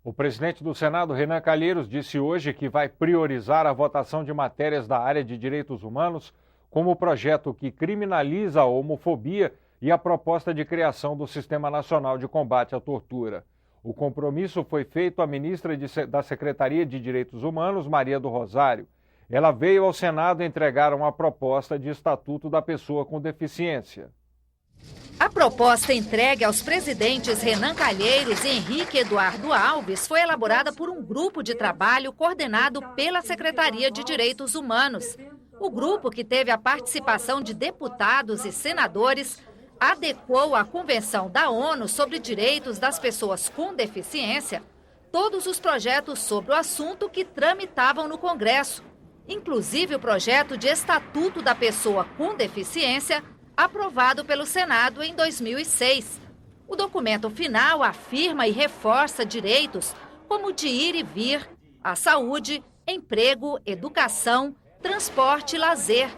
O presidente do Senado, Renan Calheiros, disse hoje que vai priorizar a votação de matérias da área de direitos humanos, como o projeto que criminaliza a homofobia e a proposta de criação do Sistema Nacional de Combate à Tortura. O compromisso foi feito à ministra da Secretaria de Direitos Humanos, Maria do Rosário. Ela veio ao Senado entregar uma proposta de Estatuto da Pessoa com Deficiência. A proposta entregue aos presidentes Renan Calheiros e Henrique Eduardo Alves foi elaborada por um grupo de trabalho coordenado pela Secretaria de Direitos Humanos. O grupo, que teve a participação de deputados e senadores, adequou à Convenção da ONU sobre Direitos das Pessoas com Deficiência todos os projetos sobre o assunto que tramitavam no Congresso, inclusive o projeto de Estatuto da Pessoa com Deficiência, aprovado pelo Senado em 2006. O documento final afirma e reforça direitos como o de ir e vir, a saúde, emprego, educação, transporte e lazer.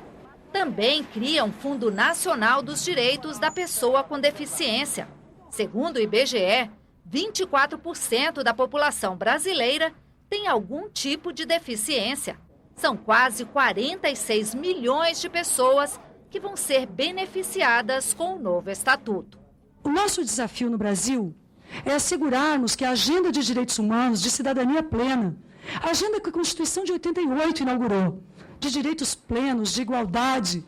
Também cria um Fundo Nacional dos Direitos da Pessoa com Deficiência. Segundo o IBGE, 24% da população brasileira tem algum tipo de deficiência. São quase 46 milhões de pessoas que vão ser beneficiadas com o novo estatuto. O nosso desafio no Brasil é assegurarmos que a Agenda de Direitos Humanos de Cidadania Plena, a agenda que a Constituição de 88 inaugurou, de direitos plenos, de igualdade,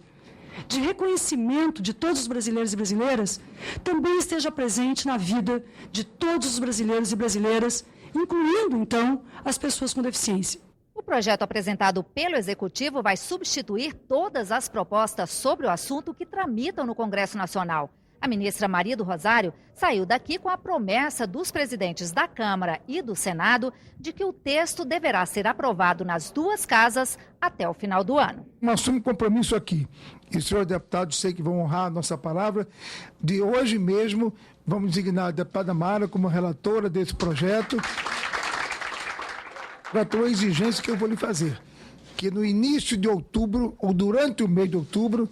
de reconhecimento de todos os brasileiros e brasileiras, também esteja presente na vida de todos os brasileiros e brasileiras, incluindo, então, as pessoas com deficiência. O projeto apresentado pelo Executivo vai substituir todas as propostas sobre o assunto que tramitam no Congresso Nacional. A ministra Maria do Rosário saiu daqui com a promessa dos presidentes da Câmara e do Senado de que o texto deverá ser aprovado nas duas casas até o final do ano. Nós assumimos compromisso aqui, e os senhores deputados sei que vão honrar a nossa palavra, de hoje mesmo vamos designar a deputada Mara como relatora desse projeto. Uma exigência que eu vou lhe fazer, que no início de outubro, ou durante o mês de outubro,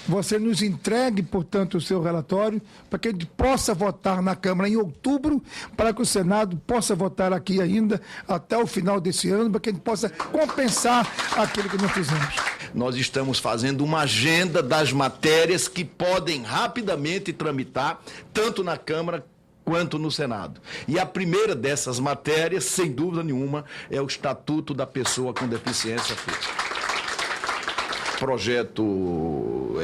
você nos entregue, portanto, o seu relatório, para que a gente possa votar na Câmara em outubro, para que o Senado possa votar aqui ainda até o final desse ano, para que a gente possa compensar aquilo que nós fizemos. Nós estamos fazendo uma agenda das matérias que podem rapidamente tramitar, tanto na Câmara quanto no Senado. E a primeira dessas matérias, sem dúvida nenhuma, é o Estatuto da Pessoa com Deficiência Física. Projeto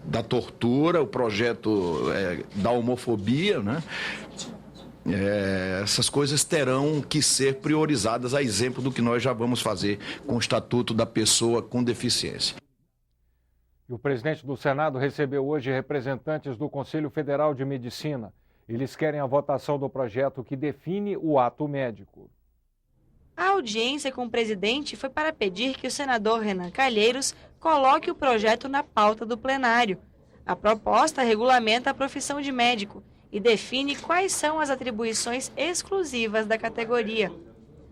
da tortura, o projeto da homofobia, né? Essas coisas terão que ser priorizadas, a exemplo do que nós já vamos fazer com o Estatuto da Pessoa com Deficiência. E o presidente do Senado recebeu hoje representantes do Conselho Federal de Medicina. Eles querem a votação do projeto que define o ato médico. A audiência com o presidente foi para pedir que o senador Renan Calheiros coloque o projeto na pauta do plenário. A proposta regulamenta a profissão de médico e define quais são as atribuições exclusivas da categoria.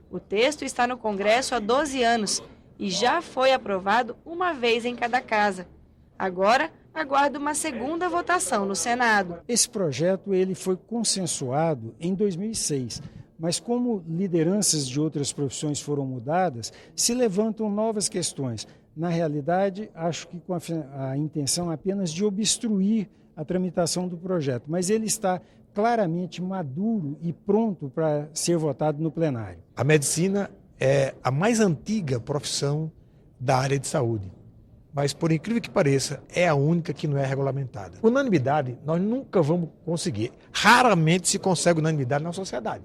O texto está no Congresso há 12 anos e já foi aprovado uma vez em cada casa. Agora, aguarda uma segunda votação no Senado. Esse projeto ele foi consensuado em 2006, mas como lideranças de outras profissões foram mudadas, se levantam novas questões. Na realidade, acho que com a intenção apenas de obstruir a tramitação do projeto, mas ele está claramente maduro e pronto para ser votado no plenário. A medicina é a mais antiga profissão da área de saúde. Mas, por incrível que pareça, é a única que não é regulamentada. Unanimidade, nós nunca vamos conseguir. Raramente se consegue unanimidade na sociedade.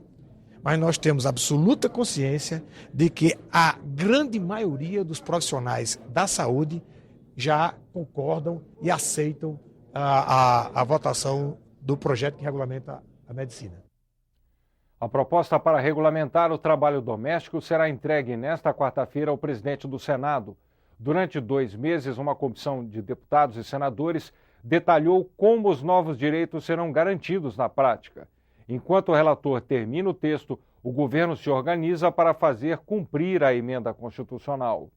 Mas nós temos absoluta consciência de que a grande maioria dos profissionais da saúde já concordam e aceitam a votação do projeto que regulamenta a medicina. A proposta para regulamentar o trabalho doméstico será entregue nesta quarta-feira ao presidente do Senado. Durante 2 meses, uma comissão de deputados e senadores detalhou como os novos direitos serão garantidos na prática. Enquanto o relator termina o texto, o governo se organiza para fazer cumprir a emenda constitucional.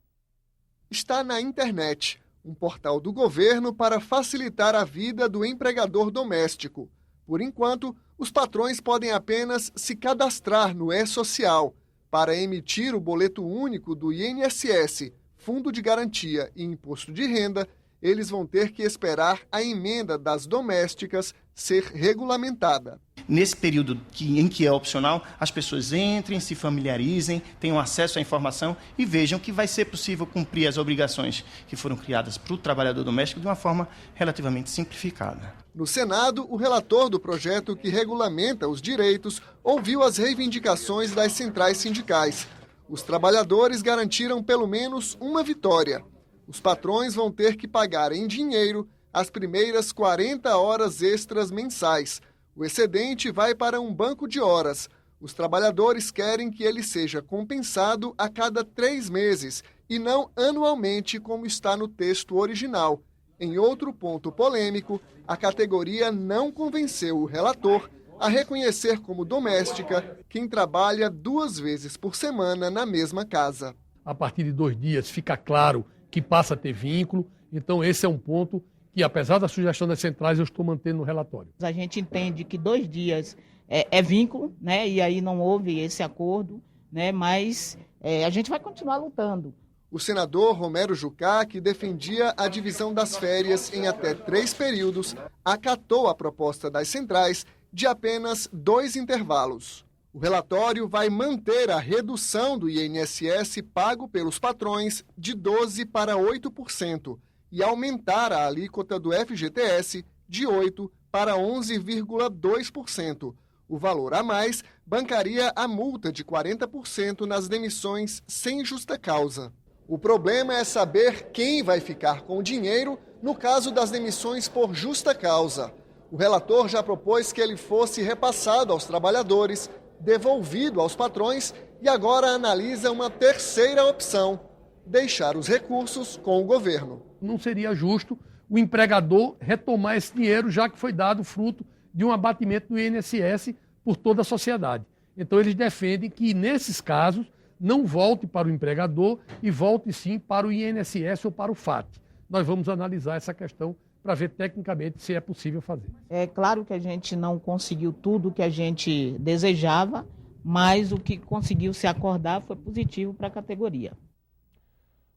Está na internet, um portal do governo para facilitar a vida do empregador doméstico. Por enquanto, os patrões podem apenas se cadastrar no E-Social. Para emitir o boleto único do INSS, Fundo de Garantia e Imposto de Renda, eles vão ter que esperar a emenda das domésticas ser regulamentada. Nesse período em que é opcional, as pessoas entrem, se familiarizem, tenham acesso à informação e vejam que vai ser possível cumprir as obrigações que foram criadas para o trabalhador doméstico de uma forma relativamente simplificada. No Senado, o relator do projeto que regulamenta os direitos ouviu as reivindicações das centrais sindicais. Os trabalhadores garantiram pelo menos uma vitória. Os patrões vão ter que pagar em dinheiro as primeiras 40 horas extras mensais. O excedente vai para um banco de horas. Os trabalhadores querem que ele seja compensado a cada 3 meses e não anualmente, como está no texto original. Em outro ponto polêmico, a categoria não convenceu o relator a reconhecer como doméstica quem trabalha 2 vezes por semana na mesma casa. A partir de 2 dias fica claro que passa a ter vínculo, então esse é um ponto que, apesar da sugestão das centrais, eu estou mantendo no relatório. A gente entende que 2 dias é vínculo, né? E aí não houve esse acordo, né? Mas a gente vai continuar lutando. O senador Romero Jucá, que defendia a divisão das férias em até 3 períodos, acatou a proposta das centrais de apenas 2 intervalos. O relatório vai manter a redução do INSS pago pelos patrões de 12% para 8% e aumentar a alíquota do FGTS de 8% para 11,2%. O valor a mais bancaria a multa de 40% nas demissões sem justa causa. O problema é saber quem vai ficar com o dinheiro no caso das demissões por justa causa. O relator já propôs que ele fosse repassado aos trabalhadores, devolvido aos patrões e agora analisa uma terceira opção: deixar os recursos com o governo. Não seria justo o empregador retomar esse dinheiro, já que foi dado fruto de um abatimento do INSS por toda a sociedade. Então eles defendem que, nesses casos, não volte para o empregador e volte sim para o INSS ou para o FAT. Nós vamos analisar essa questão para ver tecnicamente se é possível fazer. É claro que a gente não conseguiu tudo o que a gente desejava, mas o que conseguiu se acordar foi positivo para a categoria.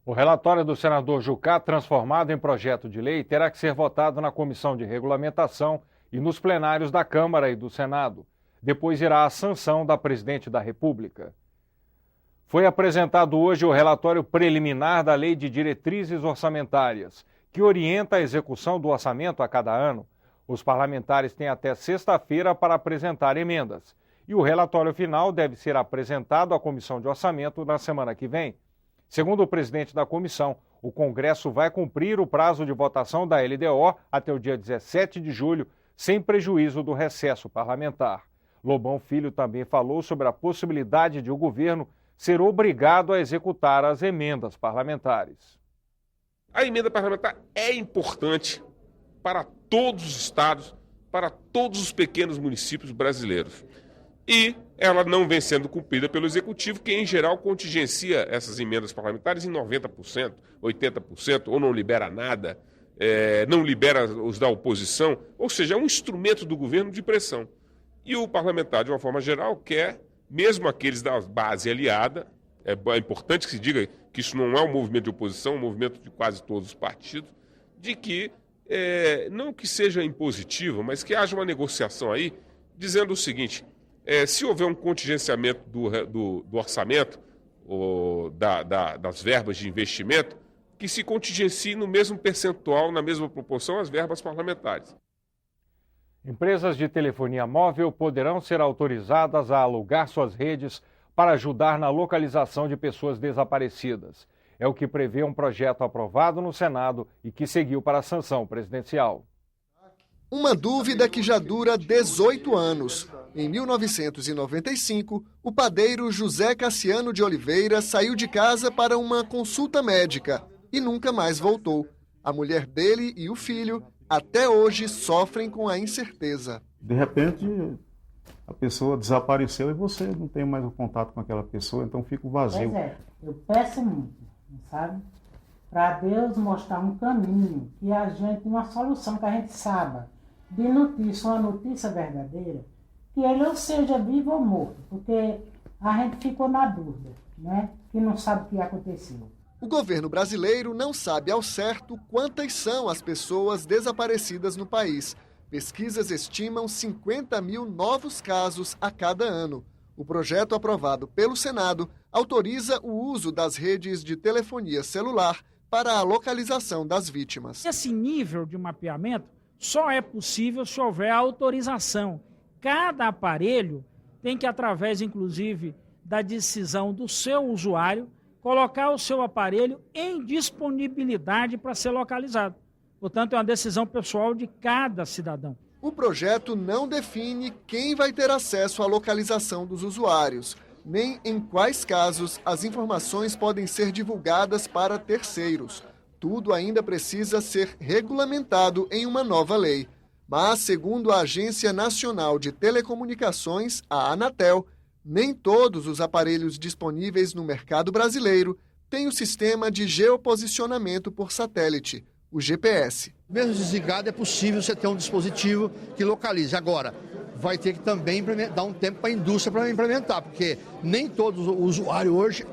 O relatório do senador Jucá, transformado em projeto de lei, terá que ser votado na Comissão de Regulamentação e nos plenários da Câmara e do Senado. Depois irá à sanção da Presidente da República. Foi apresentado hoje o relatório preliminar da Lei de Diretrizes Orçamentárias, que orienta a execução do orçamento a cada ano. Os parlamentares têm até sexta-feira para apresentar emendas. E o relatório final deve ser apresentado à Comissão de Orçamento na semana que vem. Segundo o presidente da comissão, o Congresso vai cumprir o prazo de votação da LDO até o dia 17 de julho, sem prejuízo do recesso parlamentar. Lobão Filho também falou sobre a possibilidade de o governo ser obrigado a executar as emendas parlamentares. A emenda parlamentar é importante para todos os estados, para todos os pequenos municípios brasileiros. E ela não vem sendo cumprida pelo Executivo, que em geral contingencia essas emendas parlamentares em 90%, 80%, ou não libera nada, não libera os da oposição, ou seja, é um instrumento do governo de pressão. E o parlamentar, de uma forma geral, quer, mesmo aqueles da base aliada, é importante que se diga que isso não é um movimento de oposição, é um movimento de quase todos os partidos, de que, não que seja impositivo, mas que haja uma negociação aí, dizendo o seguinte: se houver um contingenciamento do orçamento, ou das verbas de investimento, que se contingencie no mesmo percentual, na mesma proporção, as verbas parlamentares. Empresas de telefonia móvel poderão ser autorizadas a alugar suas redes para ajudar na localização de pessoas desaparecidas. É o que prevê um projeto aprovado no Senado e que seguiu para a sanção presidencial. Uma dúvida que já dura 18 anos. Em 1995, o padeiro José Cassiano de Oliveira saiu de casa para uma consulta médica e nunca mais voltou. A mulher dele e o filho até hoje sofrem com a incerteza. De repente, a pessoa desapareceu e você não tem mais o contato com aquela pessoa, então fica o vazio. Pois eu peço muito, sabe? Para Deus mostrar um caminho, que a gente, uma solução que a gente saiba de notícia, uma notícia verdadeira, que ele ou seja vivo ou morto, porque a gente ficou na dúvida, né? Que não sabe o que aconteceu. O governo brasileiro não sabe ao certo quantas são as pessoas desaparecidas no país. Pesquisas estimam 50 mil novos casos a cada ano. O projeto aprovado pelo Senado autoriza o uso das redes de telefonia celular para a localização das vítimas. Esse nível de mapeamento só é possível se houver autorização. Cada aparelho tem que, através, inclusive, da decisão do seu usuário, colocar o seu aparelho em disponibilidade para ser localizado. Portanto, é uma decisão pessoal de cada cidadão. O projeto não define quem vai ter acesso à localização dos usuários, nem em quais casos as informações podem ser divulgadas para terceiros. Tudo ainda precisa ser regulamentado em uma nova lei. Mas, segundo a Agência Nacional de Telecomunicações, a Anatel, nem todos os aparelhos disponíveis no mercado brasileiro têm o sistema de geoposicionamento por satélite, o GPS. Mesmo desligado, é possível você ter um dispositivo que localize. Agora, vai ter que também dar um tempo para a indústria para implementar, porque nem todos os usuários hoje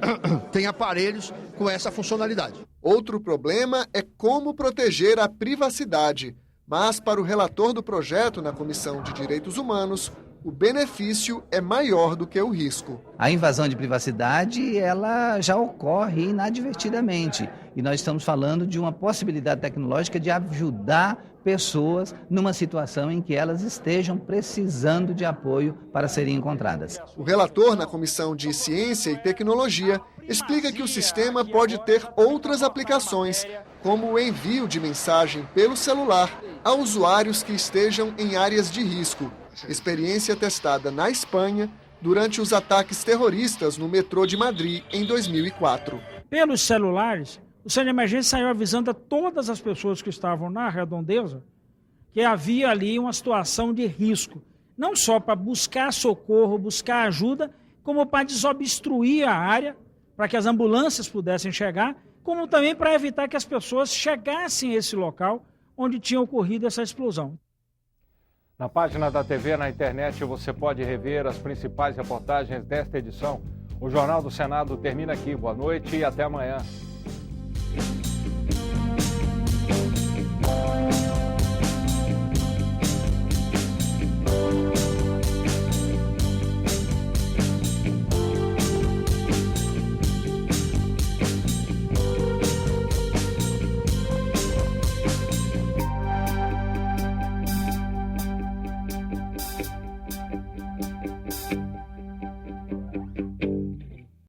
têm aparelhos com essa funcionalidade. Outro problema é como proteger a privacidade. Mas, para o relator do projeto na Comissão de Direitos Humanos, o benefício é maior do que o risco. A invasão de privacidade, ela já ocorre inadvertidamente. E nós estamos falando de uma possibilidade tecnológica de ajudar pessoas numa situação em que elas estejam precisando de apoio para serem encontradas. O relator na Comissão de Ciência e Tecnologia explica que o sistema pode ter outras aplicações, como o envio de mensagem pelo celular a usuários que estejam em áreas de risco. Experiência testada na Espanha durante os ataques terroristas no metrô de Madrid em 2004. Pelos celulares, o Centro de Emergência saiu avisando a todas as pessoas que estavam na redondeza que havia ali uma situação de risco. Não só para buscar socorro, buscar ajuda, como para desobstruir a área, para que as ambulâncias pudessem chegar, como também para evitar que as pessoas chegassem a esse local onde tinha ocorrido essa explosão. Na página da TV, na internet, você pode rever as principais reportagens desta edição. O Jornal do Senado termina aqui. Boa noite e até amanhã.